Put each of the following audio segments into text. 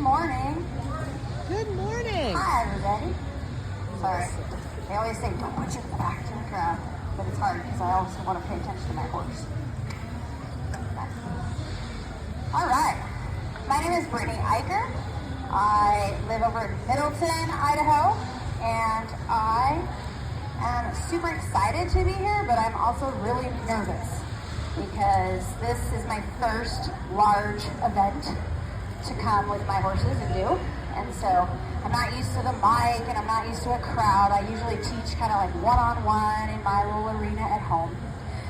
morning. Good morning. Hi, everybody. Sorry. They always say, don't put you in the back to the crowd. But it's hard because I also want to pay attention to my horse. All right. My name is Brittany Eicher. I live over in Middleton, Idaho. And I am super excited to be here, but I'm also really nervous because this is my first large event to come with my horses and do. And so I'm not used to the mic and I'm not used to a crowd. I usually teach kind of like one-on-one in my little arena at home.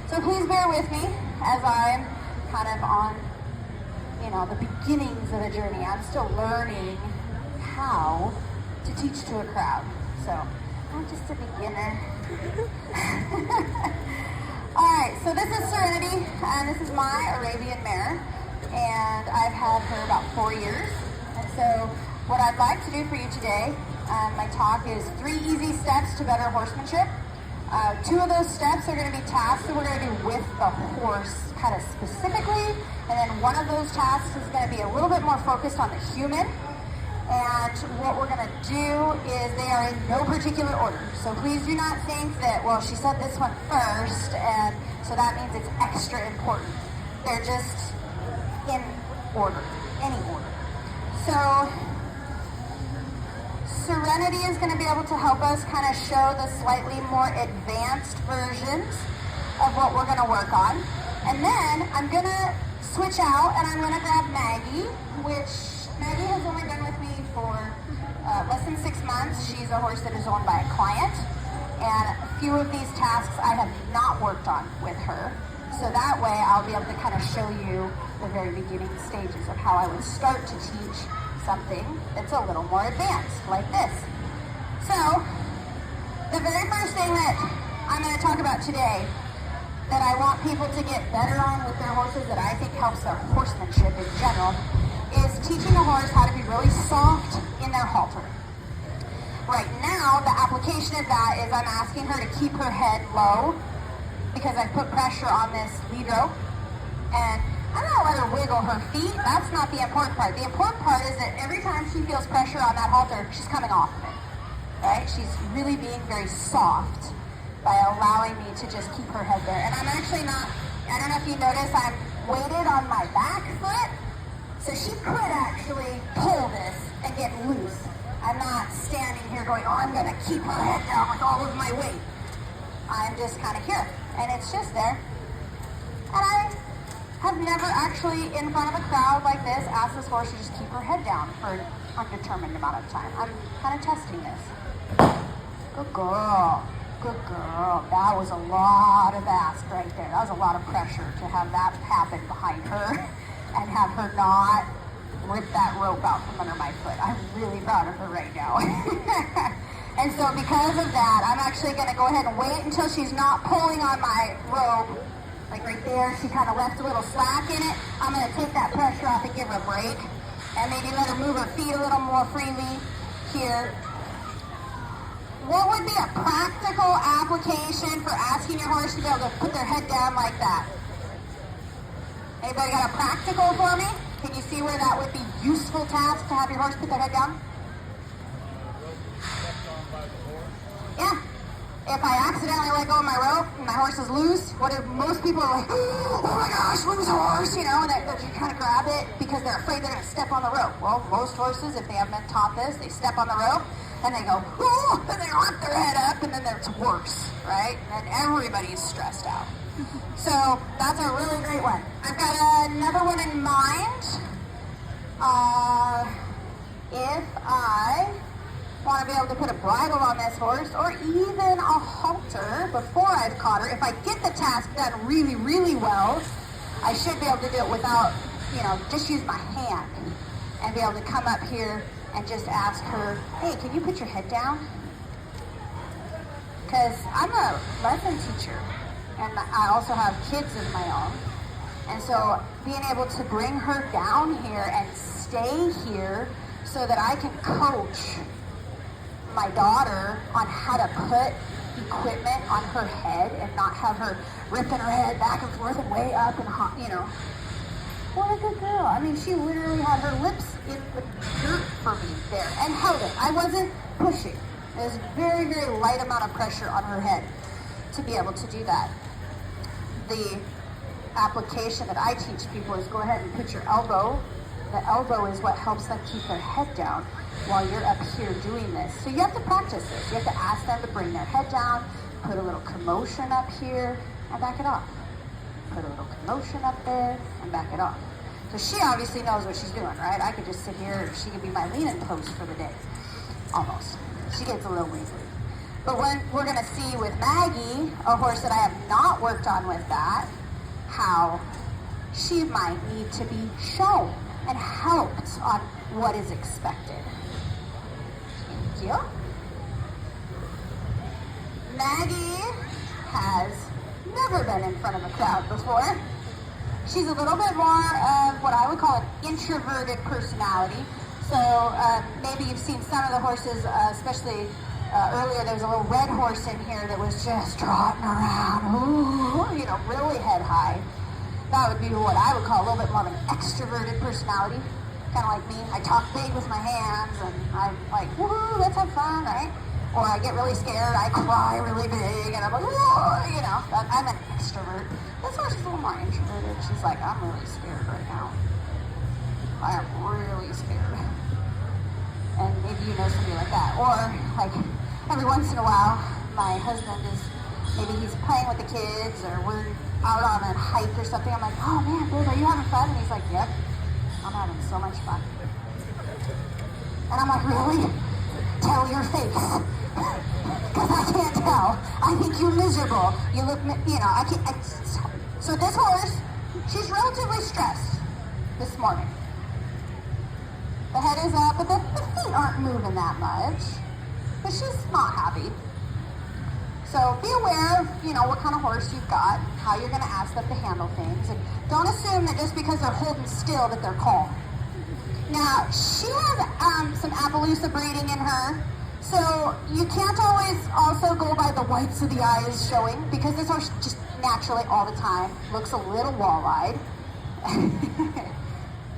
So please bear with me as I'm kind of on, the beginnings of a journey. I'm still learning how to teach to a crowd. So I'm just a beginner. All right, so this is Serenity, and this is my Arabian mare, and I've had her about 4 years. And so what I'd like to do for you today, my talk is 3 easy steps to better horsemanship. 2 of those steps are going to be tasks that we're going to do with the horse kind of specifically, and then one of those tasks is going to be a little bit more focused on the human. And what we're going to do is they are in no particular order. So please do not think that, well, she said this one first, and so that means it's extra important. They're just in order, any order. So Serenity is going to be able to help us kind of show the slightly more advanced versions of what we're going to work on. And then I'm going to switch out and I'm going to grab Maggie, which Maggie has only been with me for less than 6 months. She's a horse that is owned by a client. And a few of these tasks I have not worked on with her. So that way I'll be able to kind of show you the very beginning stages of how I would start to teach something that's a little more advanced, like this. So, the very first thing that I'm going to talk about today that I want people to get better on with their horses that I think helps their horsemanship in general is teaching a horse how to be really soft in their halter. Right now, the application of that is I'm asking her to keep her head low because I put pressure on this lead rope, and I'm going to let her wiggle her feet. That's not the important part. The important part is that every time she feels pressure on that halter, she's coming off of it, right? She's really being very soft by allowing me to just keep her head there. And I'm actually not, I don't know if you notice, I'm weighted on my back foot, so she could actually pull this and get loose. I'm not standing here going, oh, I'm going to keep her head down with all of my weight. I'm just kind of here, and it's just there. And I have never actually, in front of a crowd like this, asked this horse to just keep her head down for an undetermined amount of time. I'm kind of testing this. Good girl. Good girl. That was a lot of ask right there. That was a lot of pressure to have that happen behind her and have her not rip that rope out from under my foot. I'm really proud of her right now. And so because of that, I'm actually going to go ahead and wait until she's not pulling on my rope. Like right there, she kind of left a little slack in it. I'm going to take that pressure off and give her a break. And maybe let her move her feet a little more freely here. What would be a practical application for asking your horse to be able to put their head down like that? Anybody got a practical for me? Can you see where that would be useful task to have your horse put their head down? Yeah. If I accidentally let go of my rope and my horse is loose, what if most people are like, oh my gosh, loose horse, and they kind of grab it because they're afraid they're going to step on the rope. Well, most horses, if they haven't been taught this, they step on the rope and they go, oh, and they lift their head up, and then it's worse, right? And everybody's stressed out. So that's a really great one. I've got another one in mind. If I want to be able to put a bridle on this horse or even a halter before I've caught her, if I get the task done really, really well, I should be able to do it without, just use my hand and be able to come up here and just ask her, hey, can you put your head down? Because I'm a lesson teacher and I also have kids of my own. And so being able to bring her down here and stay here so that I can coach my daughter on how to put equipment on her head and not have her ripping her head back and forth and way up and, What a good girl. I mean, she literally had her lips in the dirt for me there and held it. I wasn't pushing. It was a very, very light amount of pressure on her head to be able to do that. The application that I teach people is go ahead and put your elbow. The elbow is what helps them keep their head down while you're up here doing this. So you have to practice this. You have to ask them to bring their head down, put a little commotion up here, and back it off. Put a little commotion up there, and back it off. So she obviously knows what she's doing, right? I could just sit here, she could be my lean-in post for the day. Almost. She gets a little wiggly. But when we're gonna see with Maggie, a horse that I have not worked on with that, how she might need to be shown and helped on what is expected. Thank you. Maggie has never been in front of a crowd before. She's a little bit more of what I would call an introverted personality. So maybe you've seen some of the horses, especially earlier there was a little red horse in here that was just trotting around, ooh, you know, really head high. That would be what I would call a little bit more of an extroverted personality. Kind of like me. I talk big with my hands and I'm like, woohoo, let's have fun, right? Or I get really scared, I cry really big, and I'm like, whoa, you know, I'm an extrovert. This horse is a little more introverted. She's like, I'm really scared right now. I am really scared. And maybe you know somebody like that. Or, like, every once in a while, my husband is, maybe he's playing with the kids, or we're out on a hike or something. I'm like, oh man, babe, are you having fun? And he's like, yep, I'm having so much fun. And I'm like, really? Tell your face. Because I can't tell. I think you're miserable. You look, you know, I can't. So this horse, she's relatively stressed this morning. The head is up, but the feet aren't moving that much. But she's not happy. So be aware of, you know, what kind of horse you've got, how you're going to ask them to handle things. And don't assume that just because they're holding still that they're calm. Now, she has some Appaloosa breeding in her. So you can't always also go by the whites of the eyes showing, because this horse just naturally all the time looks a little wall-eyed.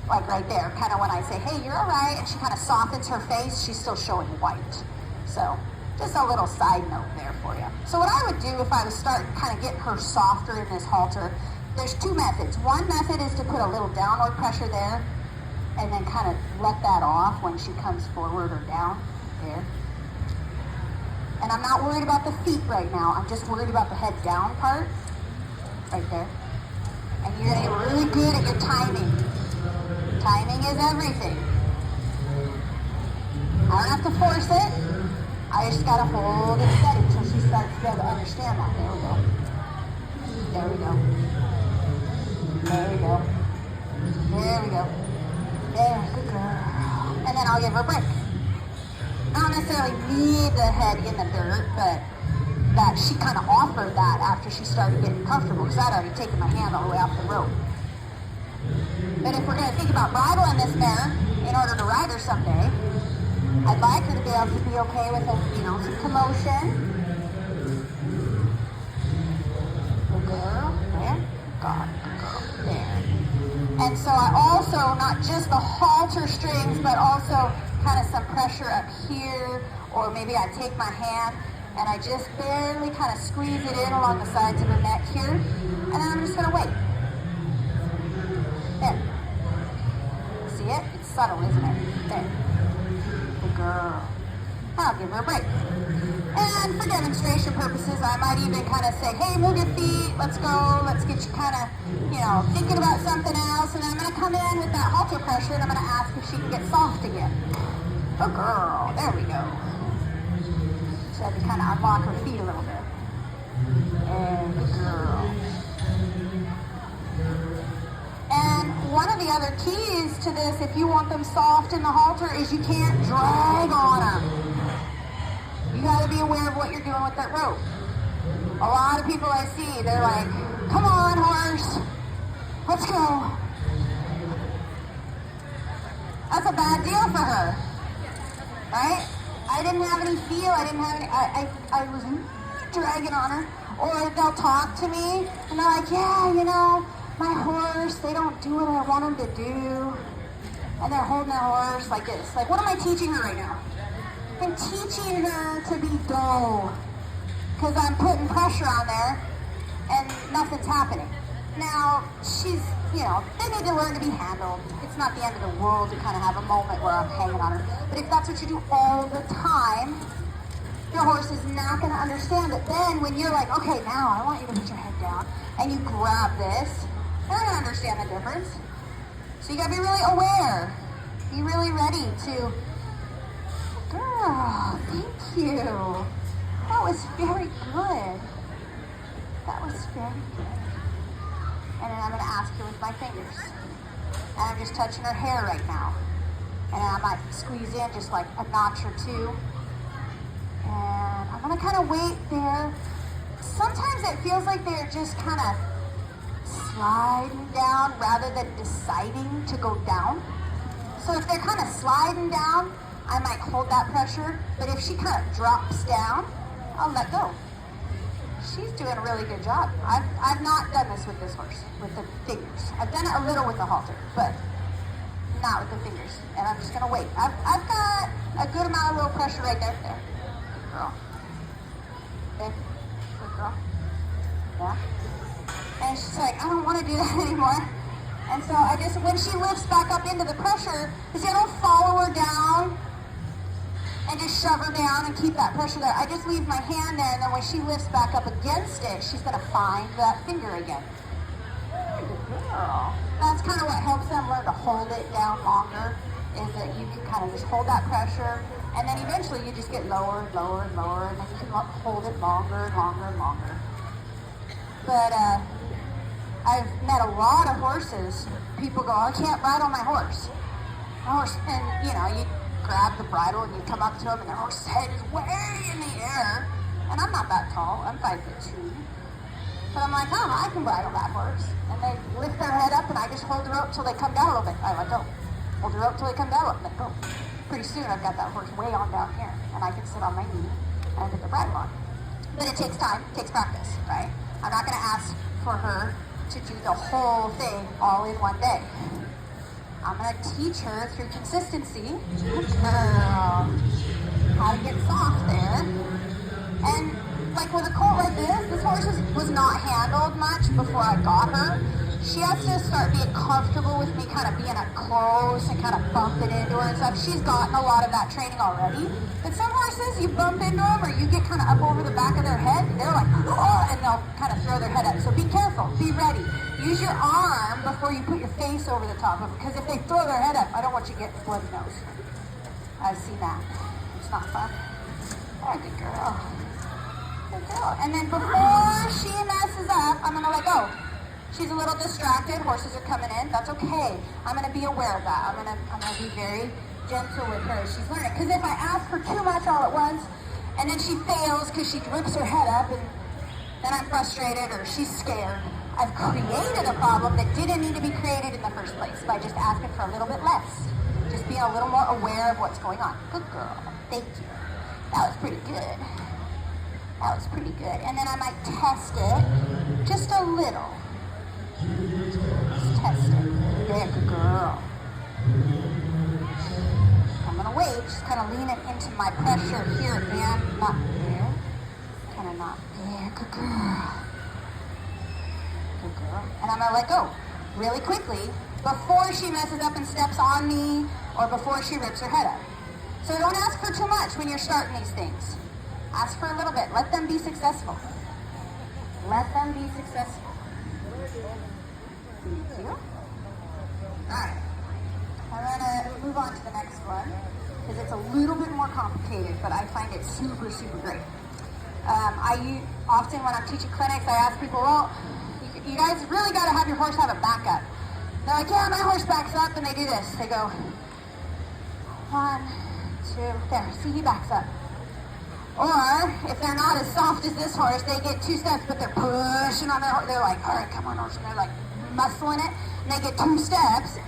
Like right there, kind of when I say, hey, you're all right, and she kind of softens her face, she's still showing white. So just a little side note there for you. So what I would do if I was starting kind of getting her softer in this halter, there's two methods. One method is to put a little downward pressure there, and then kind of let that off when she comes forward or down there. And I'm not worried about the feet right now. I'm just worried about the head down part. Right there. And you're going to get really good at your timing. Timing is everything. I don't have to force it. I just got to hold it steady until she starts to be able to understand that. There we go. There we go. There we go. There we go. There, good girl. And then I'll give her a break. I don't necessarily need the head in the dirt, but that she kind of offered that after she started getting comfortable, because I'd already taken my hand all the way off the rope. But if we're going to think about bridling this mare in order to ride her someday, I'd like her to be able to be okay with, you know, some commotion. Good girl, there. God, good girl, there. And so I also, not just the halter strings, but also kind of some pressure up here, or maybe I take my hand and I just barely kind of squeeze it in along the sides of her neck here, and then I'm just going to wait. There. See it? It's subtle, isn't it? There. Good girl. I'll give her a break. And for demonstration purposes, I might even kind of say, hey, move your feet, let's go, let's get you kind of, you know, thinking about something else, and then I'm going to come in with that halter pressure, and I'm going to ask if she can get soft again. Good girl. There we go. So I have to kind of unlock her feet a little bit. And good girl. And one of the other keys to this, if you want them soft in the halter, is you can't drag on them. You got to be aware of what you're doing with that rope. A lot of people I see, they're like, come on, horse. Let's go. That's a bad deal for her. Right? I didn't have any feel. I didn't have any, I was dragging on her. Or they'll talk to me, and they're like, yeah, you know, my horse, they don't do what I want them to do. And they're holding their horse like this. Like, what am I teaching her right now? I'm teaching her to be dull. Because I'm putting pressure on there and nothing's happening. Now, she's, they need to learn to be handled. It's not the end of the world to kind of have a moment where I'm hanging on her. But if that's what you do all the time, your horse is not going to understand it. Then when you're like, okay, now I want you to put your head down, and you grab this, they're going to understand the difference. So you got to be really aware. Be really ready to, girl, thank you. That was very good. That was very good. And then I'm going to ask her with my fingers. And I'm just touching her hair right now. And I might squeeze in just like a notch or two. And I'm going to kind of wait there. Sometimes it feels like they're just kind of sliding down rather than deciding to go down. So if they're kind of sliding down, I might hold that pressure. But if she kind of drops down, I'll let go. She's doing a really good job. I've not done this with this horse, with the fingers. I've done it a little with the halter, but not with the fingers. And I'm just gonna wait. I've got a good amount of little pressure right there. There. Good girl. There. Good girl. Yeah. And she's like, I don't want to do that anymore. And so I just, when she lifts back up into the pressure, I don't follow her down and just shove her down and keep that pressure there. I just leave my hand there, and then when she lifts back up against it, she's going to find that finger again. Good girl. That's kind of what helps them learn to hold it down longer, is that you can kind of just hold that pressure, and then eventually you just get lower and lower and lower, and then you can hold it longer and longer and longer. But I've met a lot of horses. People go, I can't ride on my horse. And you grab the bridle and you come up to them and their horse's head is way in the air. And I'm not that tall, I'm 5'2". But I'm like, oh, I can bridle that horse. And they lift their head up and I just hold the rope till they come down a little bit. I let go. Hold the rope till they come down a little bit. Let go. Pretty soon I've got that horse way on down here. And I can sit on my knee and put the bridle on. But it takes time, it takes practice, right? I'm not gonna ask for her to do the whole thing all in one day. I'm going to teach her through consistency how to get soft there. And like with a colt like this horse was not handled much before I got her. She has to start being comfortable with me kind of being up close and kind of bumping into her and stuff. She's gotten a lot of that training already. But some horses, you bump into them or you get kind of up over the back of their head, they're like, oh, and they'll kind of throw their head up. So be careful, be ready. Use your arm before you put your face over the top of it, because if they throw their head up, I don't want you to get a bloody nose. I've seen that. It's not fun. Oh, good girl. Good girl. And then before she messes up, I'm going to let go. She's a little distracted. Horses are coming in. That's okay. I'm going to be aware of that. I'm going to be very gentle with her as she's learning. Because if I ask for too much all at once, and then she fails because she whips her head up, and then I'm frustrated or she's scared, I've created a problem that didn't need to be created in the first place by just asking for a little bit less. Just being a little more aware of what's going on. Good girl. Thank you. That was pretty good. That was pretty good. And then I might test it just a little. Just test it. There, good girl. I'm going to wait, just kind of leaning into my pressure here and not there. Kind of not there. Good girl. Good girl. And I'm going to let go really quickly before she messes up and steps on me or before she rips her head up. So don't ask for too much when you're starting these things. Ask for a little bit. Let them be successful. Let them be successful. Thank you. Alright. I'm going to move on to the next one because it's a little bit more complicated, but I find it super, super great. Often when I'm teaching clinics, I ask people, well, you guys really got to have your horse have a backup. They're like, yeah, my horse backs up, and they do this. They go, 1, 2, there, see, he backs up. Or, if they're not as soft as this horse, they get 2 steps, but they're pushing on their horse. They're like, all right, come on, horse. And they're like muscling it, and they get 2 steps.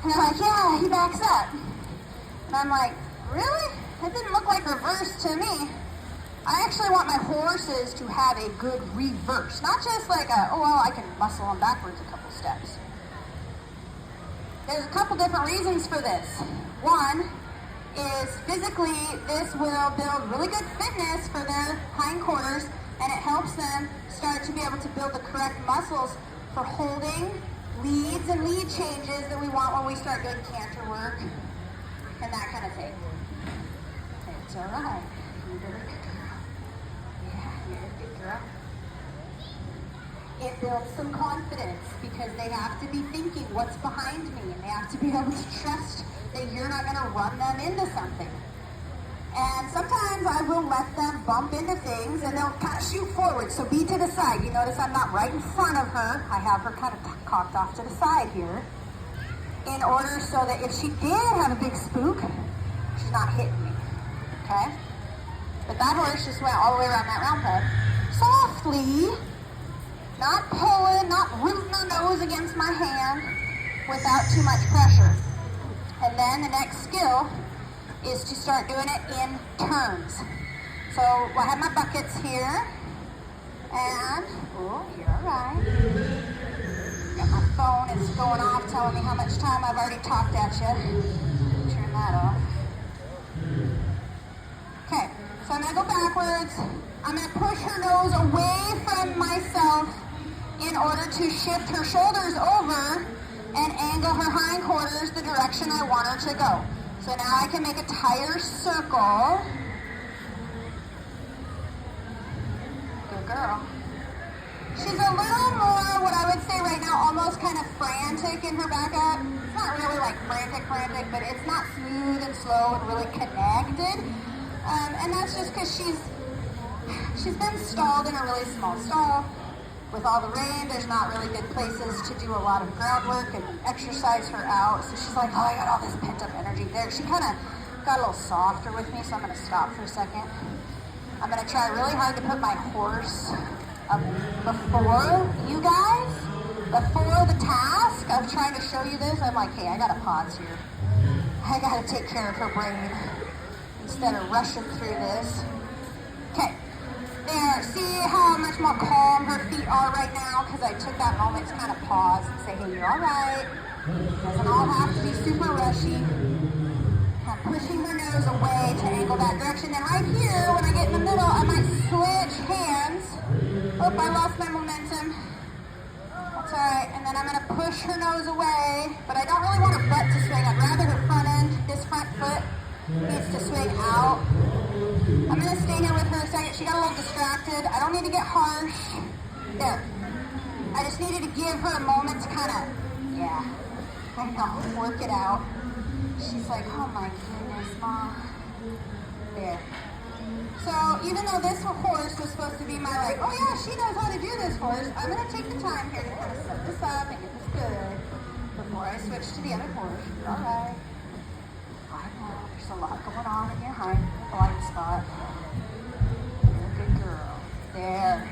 And they're like, yeah, he backs up. And I'm like, really? That didn't look like reverse to me. I actually want my horses to have a good reverse. Not just like oh, well, I can muscle them backwards a couple steps. There's a couple different reasons for this. One is physically, this will build really good fitness for their hindquarters, and it helps them start to be able to build the correct muscles for holding leads and lead changes that we want when we start doing canter work and that kind of thing. It's all right. You're a good girl. Yeah, you're a good girl. It builds some confidence because they have to be thinking what's behind me, and they have to be able to trust that you're not going to run them into something. And sometimes I will let them bump into things and they'll kind of shoot forward. So be to the side. You notice I'm not right in front of her. I have her kind of cocked off to the side here, in order so that if she did have a big spook, she's not hitting me. Okay? But that horse just went all the way around that round peg. Softly, not pulling, not rooting her nose against my hand without too much pressure. And then the next skill is to start doing it in turns. So I have my buckets here, and, oh, you're all right. Got my phone, it's going off telling me how much time I've already talked at you. Turn that off. Okay, so I'm gonna go backwards. I'm gonna push her nose away from myself in order to shift her shoulders over and angle her hindquarters the direction I want her to go. So now I can make a tighter circle. Good girl. She's a little more, what I would say right now, almost kind of frantic in her back up. It's not really like frantic, but it's not smooth and slow and really connected. And that's just because she's been stalled in a really small stall. With all the rain, there's not really good places to do a lot of groundwork and exercise her out. So she's like, oh, I got all this pent-up energy there. She kind of got a little softer with me, so I'm going to stop for a second. I'm going to try really hard to put my horse up before you guys, before the task of trying to show you this. I'm like, hey, I got to pause here. I got to take care of her brain instead of rushing through this. Okay. There, see how much more calm her feet are right now? Because I took that moment to kind of pause and say, hey, you're all right. Doesn't all have to be super rushy. I'm pushing her nose away to angle that direction. And right here, when I get in the middle, I might switch hands. Oh, I lost my momentum. That's all right. And then I'm going to push her nose away. But I don't really want her butt to swing. I'd rather her front end, this front foot, needs to swing out. I'm going to stay here with her a second. She got a little distracted. I don't need to get harsh. There. I just needed to give her a moment to kind of, I know, work it out. She's like, oh my goodness, Mom. There. So even though this horse was supposed to be my like, oh yeah, she knows how to do this horse, I'm going to take the time here to kind of set this up and get this good before I switch to the other horse. You're all right. I know, there's a lot going on in your blind spot. You're a good girl. There.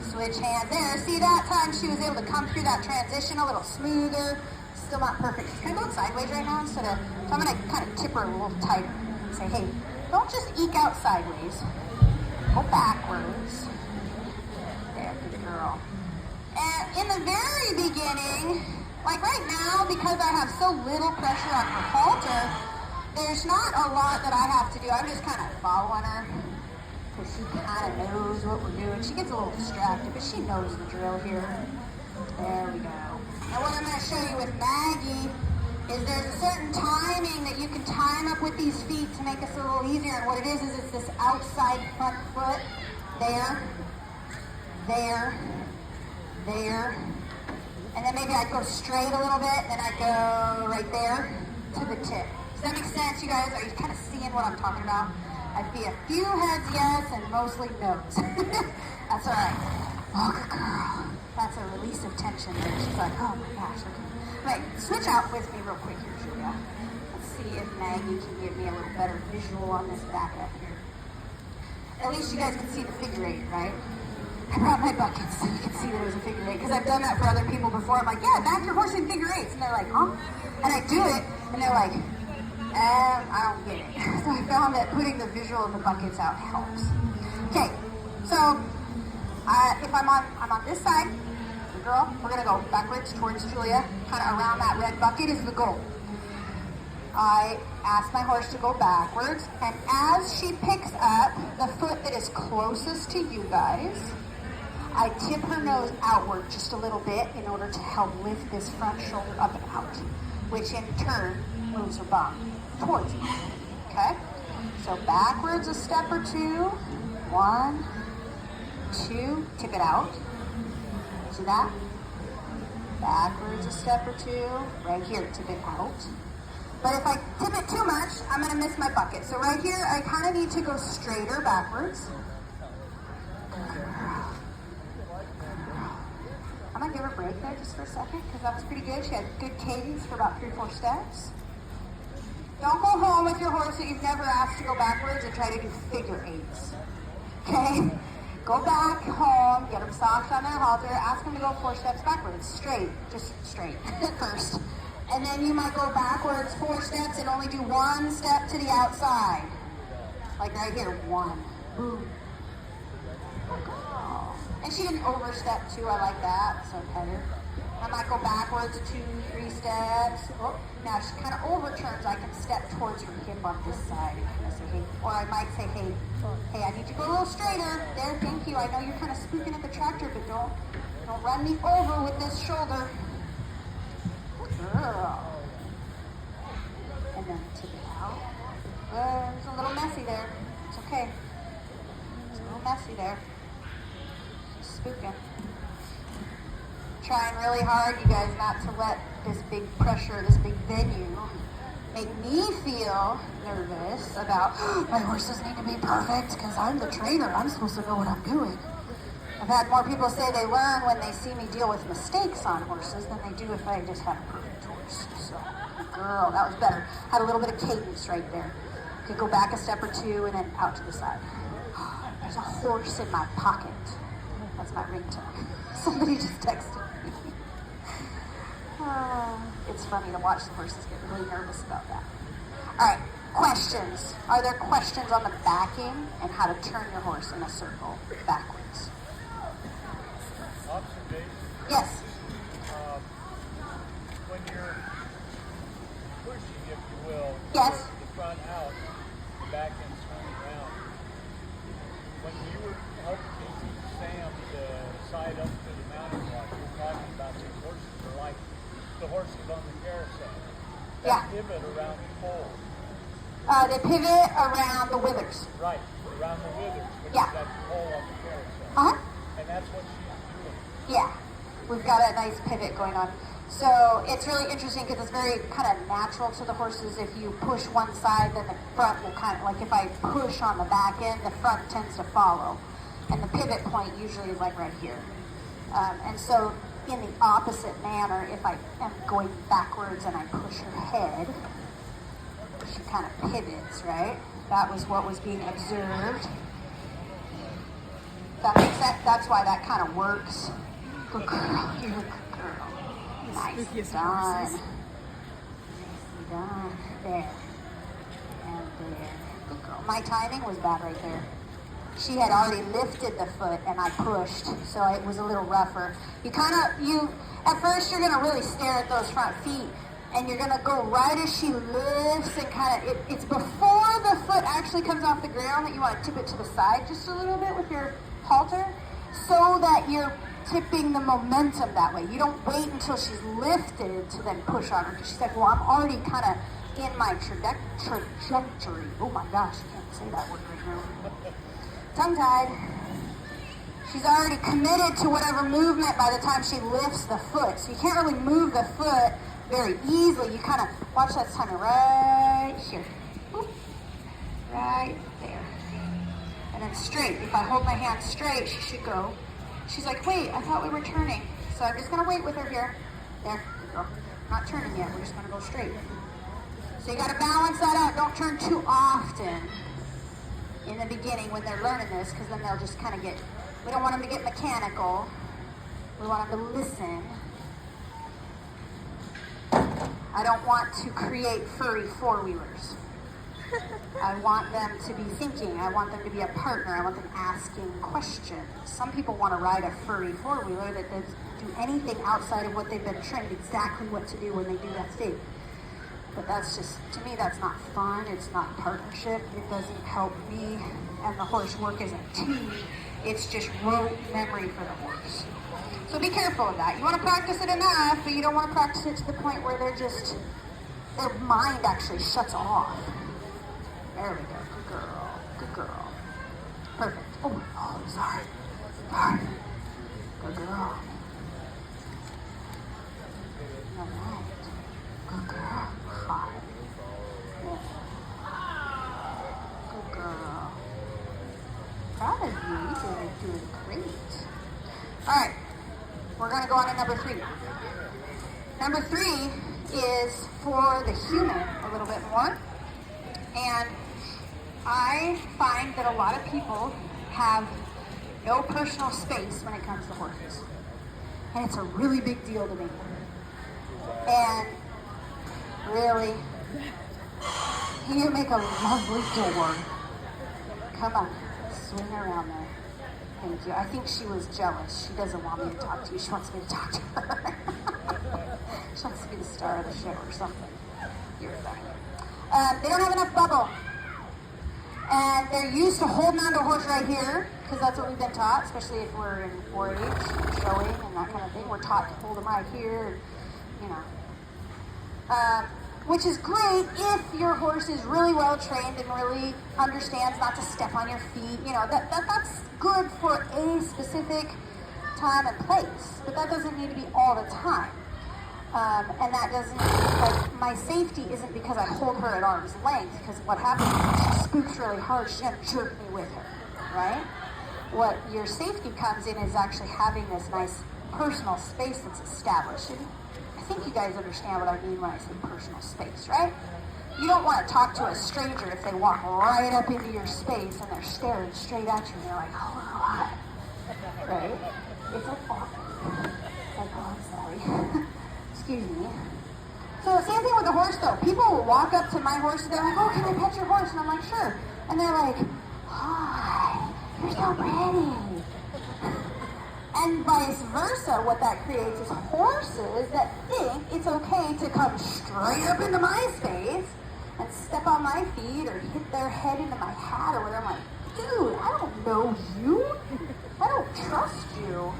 Switch hands. There. See, that time she was able to come through that transition a little smoother. Still not perfect. She's kind of going sideways right now instead of, so I'm going to kind of tip her a little tighter and say, hey, don't just eke out sideways. Go backwards. There, good girl. And in the very beginning, like right now, because I have so little pressure on her halter, there's not a lot that I have to do. I'm just kind of following her because she kind of knows what we're doing. She gets a little distracted, but she knows the drill here. There we go. Now what I'm going to show you with Maggie is there's a certain timing that you can time up with these feet to make this a little easier. And what it is it's this outside front foot. There, there, there. And then maybe I'd go straight a little bit, and then I'd go right there to the tip. Does that make sense, you guys? Are you kind of seeing what I'm talking about? I'd be a few heads yes and mostly no's. That's all right. Oh, good girl. That's a release of tension there. She's like, oh my gosh. Okay. Right, switch out with me real quick here, Julia. Let's see if Maggie can give me a little better visual on this back up here. At least you guys can see the figure eight, right? I brought my buckets so you can see that it was a figure eight, because I've done that for other people before. I'm like, yeah, back your horse in figure eights. And they're like, huh? And I do it, and they're like, I don't get it. So I found that putting the visual of the buckets out helps. Okay, so if I'm on this side, the girl, we're gonna go backwards towards Julia, kind of around that red bucket is the goal. I ask my horse to go backwards, and as she picks up the foot that is closest to you guys, I tip her nose outward just a little bit in order to help lift this front shoulder up and out, which in turn moves her bum towards me. Okay? So backwards a step or two. 1, 2, tip it out. See that? Backwards a step or two. Right here, tip it out. But if I tip it too much, I'm going to miss my bucket. So right here, I kind of need to go straighter backwards. I'm going to give her a break there just for a second because that was pretty good. She had good cadence for about 3-4 steps. Don't go home with your horse that you've never asked to go backwards and try to do figure eights. Okay? Go back home, get them soft on their halter, ask them to go 4 steps backwards, straight, just straight first. And then you might go backwards 4 steps and only do 1 step to the outside. Like right here, 1. Boom. Oh. And she didn't overstep too, I like that, so pet her. I might go backwards 2, 3 steps. Oh, now she kind of overturns, I can step towards her hip on this side and kind of say, hey, or I might say, hey, I need to go a little straighter. There, thank you. I know you're kind of spooking at the tractor, but don't run me over with this shoulder. Girl. And then tip it out. It's a little messy there. It's okay. It's a little messy there. She's spooking. Trying really hard, you guys, not to let this big pressure, this big venue, make me feel nervous about, my horses need to be perfect because I'm the trainer. I'm supposed to know what I'm doing. I've had more people say they learn when they see me deal with mistakes on horses than they do if I just had a perfect horse. So, girl, that was better. Had a little bit of cadence right there. Could go back a step or 2 and then out to the side. There's a horse in my pocket. That's my ringtone. Somebody just texted me. It's funny to watch the horses get really nervous about that. All right, questions. Are there questions on the backing and how to turn your horse in a circle backwards? Observation. Yes. When you're pushing, if you will, Yes. the front out, the back end swing around. When you were helping Sam to side up to the mountain block, you were talking about these horses are like the horses on the carousel. Yeah. Pivot around the pole. They pivot around the withers. Right, around the withers, when Yeah. you've got the pole on the carousel. Uh-huh. And that's what she's doing. Yeah, we've got a nice pivot going on. So it's really interesting because it's very kind of natural to the horses. If you push one side, then the front will kind of, like if I push on the back end, the front tends to follow. And the pivot point usually is like right here. And so in the opposite manner, if I am going backwards and I push her head, she kind of pivots, right? That was what was being observed. That makes sense. That's why that kind of works. Good girl. You're a good girl. Nice done. Nicely done. There. And there. Good girl. My timing was bad right there. She had already lifted the foot and I pushed, so it was a little rougher. At first you're gonna really stare at those front feet and you're gonna go right as she lifts and it's before the foot actually comes off the ground that you wanna tip it to the side just a little bit with your halter so that you're tipping the momentum that way. You don't wait until she's lifted to then push on her because she's like, well, I'm already kind of in my trajectory. Oh my gosh, I can't say that word right now. Tongue-tied. She's already committed to whatever movement by the time she lifts the foot. So you can't really move the foot very easily. You kind of, watch that timing right here. Boop. Right there. And then straight. If I hold my hand straight, she should go. She's like, wait, I thought we were turning. So I'm just going to wait with her here. There, good girl. Not turning yet. We're just going to go straight. So you got to balance that out. Don't turn too often in the beginning when they're learning this, because then they'll just kind of get, we don't want them to get mechanical. We want them to listen. I don't want to create furry four-wheelers. I want them to be thinking. I want them to be a partner. I want them asking questions. Some people want to ride a furry four-wheeler that doesn't do anything outside of what they've been trained exactly what to do when they do that state. But that's just, to me, that's not fun. It's not partnership. It doesn't help me and the horse work as a team. It's just rote memory for the horse. So be careful of that. You want to practice it enough, but you don't want to practice it to the point where their mind actually shuts off. There we go. Good girl. Good girl. Perfect. Oh, sorry. Sorry. Good girl. All right. Good girl. Hi. Yeah. Good girl. Proud of you. You're doing great. All right. We're going to go on to number 3. Number 3 is for the human a little bit more. And I find that a lot of people have no personal space when it comes to horses. And it's a really big deal to me. And really, you make a lovely door. Come on, swing around there. Thank you. I think she was jealous. She doesn't want me to talk to you. She wants me to talk to her. She wants to be the star of the show or something. You're funny. They don't have enough bubble. And they're used to holding on to a horse right here, because that's what we've been taught, especially if we're in 4-H, showing and that kind of thing. We're taught to hold them right here, you know. Which is great if your horse is really well trained and really understands not to step on your feet. You know, that's good for a specific time and place, but that doesn't need to be all the time. And that doesn't, like, my safety isn't because I hold her at arm's length, because what happens is if she spooks really hard, she's going to jerk me with her, right? What your safety comes in is actually having this nice personal space that's established. And I think you guys understand what I mean when I say personal space, right? You don't want to talk to a stranger if they walk right up into your space and they're staring straight at you and you're like, oh, what? Right? It's like, oh, I'm sorry. Excuse me. So same thing with the horse though. People will walk up to my horse and they're like, oh, can I pet your horse? And I'm like, sure. And they're like, hi, you're so pretty. And vice versa, what that creates is horses that think it's okay to come straight up into my space and step on my feet or hit their head into my hat or whatever. I'm like, dude, I don't know you. I don't trust you.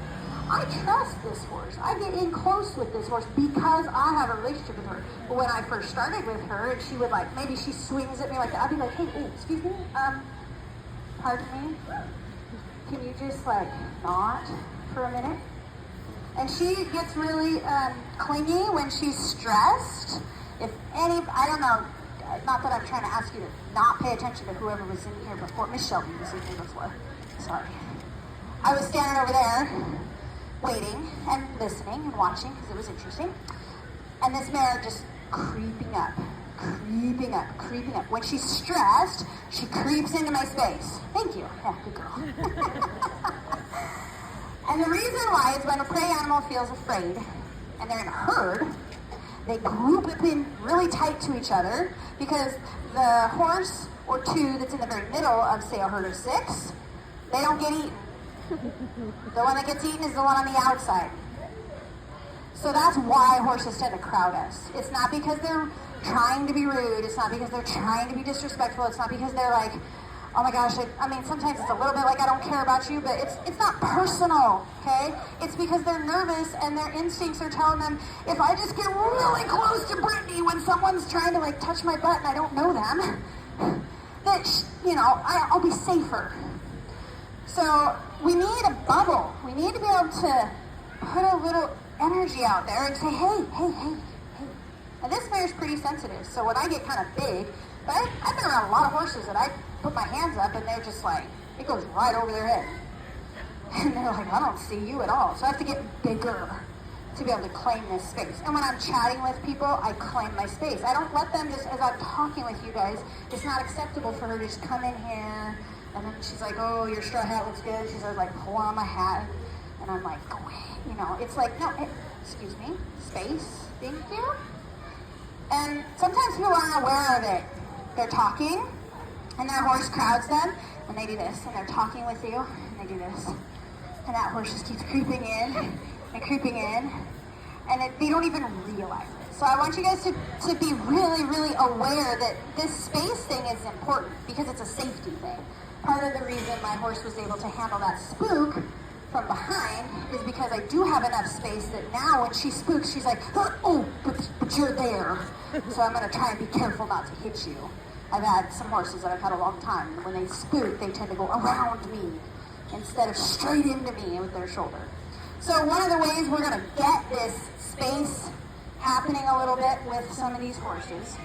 I trust this horse. I get in close with this horse because I have a relationship with her. But when I first started with her and she would like, maybe she swings at me like that, I'd be like, hey, excuse me, pardon me? Can you just like not for a minute? And she gets really clingy when she's stressed. If any, I don't know, not that I'm trying to ask you to not pay attention to whoever was in here before. Miss Shelby was in here before. Sorry. I was standing over there waiting and listening and watching because it was interesting. And this mare just creeping up. When she's stressed, she creeps into my space. Thank you. Yeah, good girl. And the reason why is when a prey animal feels afraid and they're in a herd, they group up in really tight to each other because the horse or two that's in the very middle of, say, a herd of 6, they don't get eaten. The one that gets eaten is the one on the outside. So that's why horses tend to crowd us. It's not because they're trying to be rude. It's not because they're trying to be disrespectful. It's not because they're like, oh my gosh, I mean, sometimes it's a little bit like I don't care about you, but it's not personal, okay? It's because they're nervous and their instincts are telling them, if I just get really close to Brittany when someone's trying to like touch my butt and I don't know them, that, you know, I'll be safer. So we need a bubble. We need to be able to put a little energy out there and say, hey. Now this mare's pretty sensitive, so when I get kind of big, but I've been around a lot of horses that I put my hands up and they're just like, it goes right over their head. And they're like, I don't see you at all. So I have to get bigger to be able to claim this space. And when I'm chatting with people, I claim my space. I don't let them just, as I'm talking with you guys, it's not acceptable for her to just come in here and then she's like, oh, your straw hat looks good. She's like, pull on my hat. And I'm like, go away. You know, it's like, no, excuse me, space, thank you. And sometimes people aren't aware of it. they're talking, and their horse crowds them, and they do this, and they're talking with you, and they do this. And that horse just keeps creeping in, and they don't even realize it. So I want you guys to be really, really aware that this space thing is important because it's a safety thing. Part of the reason my horse was able to handle that spook from behind is because I do have enough space that now when she spooks, she's like, oh, but you're there. So I'm gonna try and be careful not to hit you. I've had some horses that I've had a long time, and when they spook, they tend to go around me instead of straight into me with their shoulder. So one of the ways we're gonna get this space happening a little bit with some of these horses.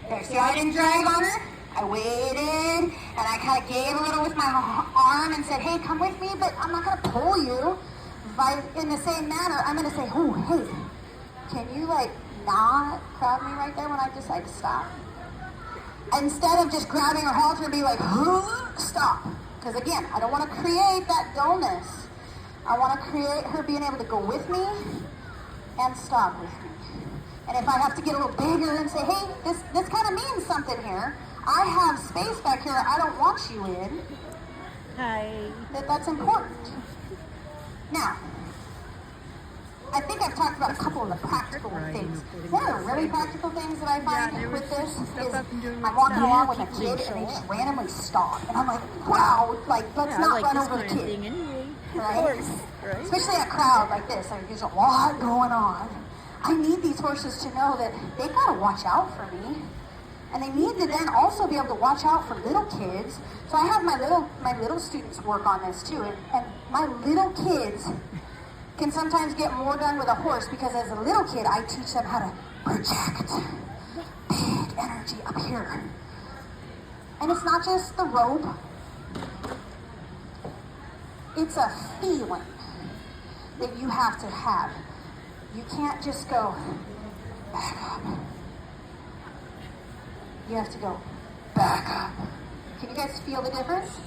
There, see how I didn't drag on her? I waited, and I kind of gave a little with my arm and said, hey, come with me, but I'm not going to pull you. In the same manner, I'm going to say, oh, hey, can you, not grab me right there when I decide to stop? Instead of just grabbing her halter and be like, stop. Because, again, I don't want to create that dullness. I want to create her being able to go with me and stop with me. And if I have to get a little bigger and say, hey, this kind of means something here. I have space back here I don't want you in. Hi. That's important. Now, I think I've talked about a couple of the practical things. One of the really practical things that I find with this is I'm walking along with a kid and they just randomly stop. And I'm like, wow, let's not run over the kid. Right? Especially in a crowd like this. There's a lot going on. I need these horses to know that they've got to watch out for me. And they need to then also be able to watch out for little kids. So I have my little students work on this too. And my little kids can sometimes get more done with a horse because as a little kid, I teach them how to project big energy up here. And it's not just the rope. It's a feeling that you have to have. You can't just go back up. You have to go back up. Can you guys feel the difference?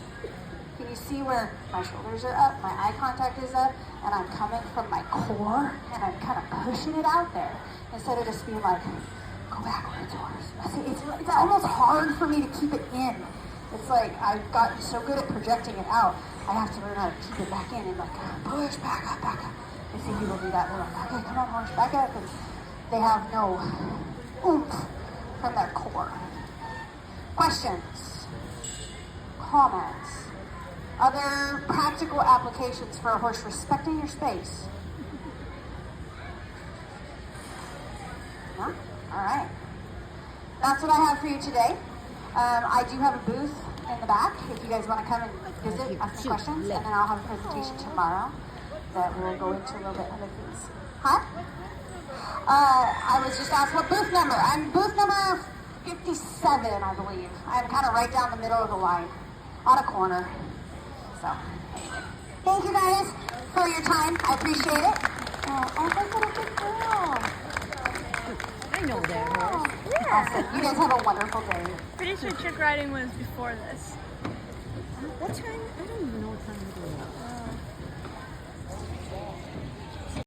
Can you see where my shoulders are up, my eye contact is up, and I'm coming from my core, and I'm kind of pushing it out there instead of just being like, go backwards, horse. It's almost hard for me to keep it in. It's like I've gotten so good at projecting it out, I have to learn how to keep it back in and push back up, back up. I see people do that. They're like, okay, come on, horse, back up. And they have no oomph from their core. Questions? Comments? Other practical applications for a horse respecting your space? No? All right. That's what I have for you today. I do have a booth in the back if you guys want to come and visit, ask some questions, and then I'll have a presentation tomorrow that will go into a little bit other things. Huh? I was just asked what booth number. I'm booth number 57, I believe. I'm kind of right down the middle of the line, on a corner. So, anyway. Thank you guys for your time. I appreciate it. Oh, look at a good girl. I know that horse. Awesome. You guys have a wonderful day. Pretty sure trick riding was before this. What time? I don't even know what time it is.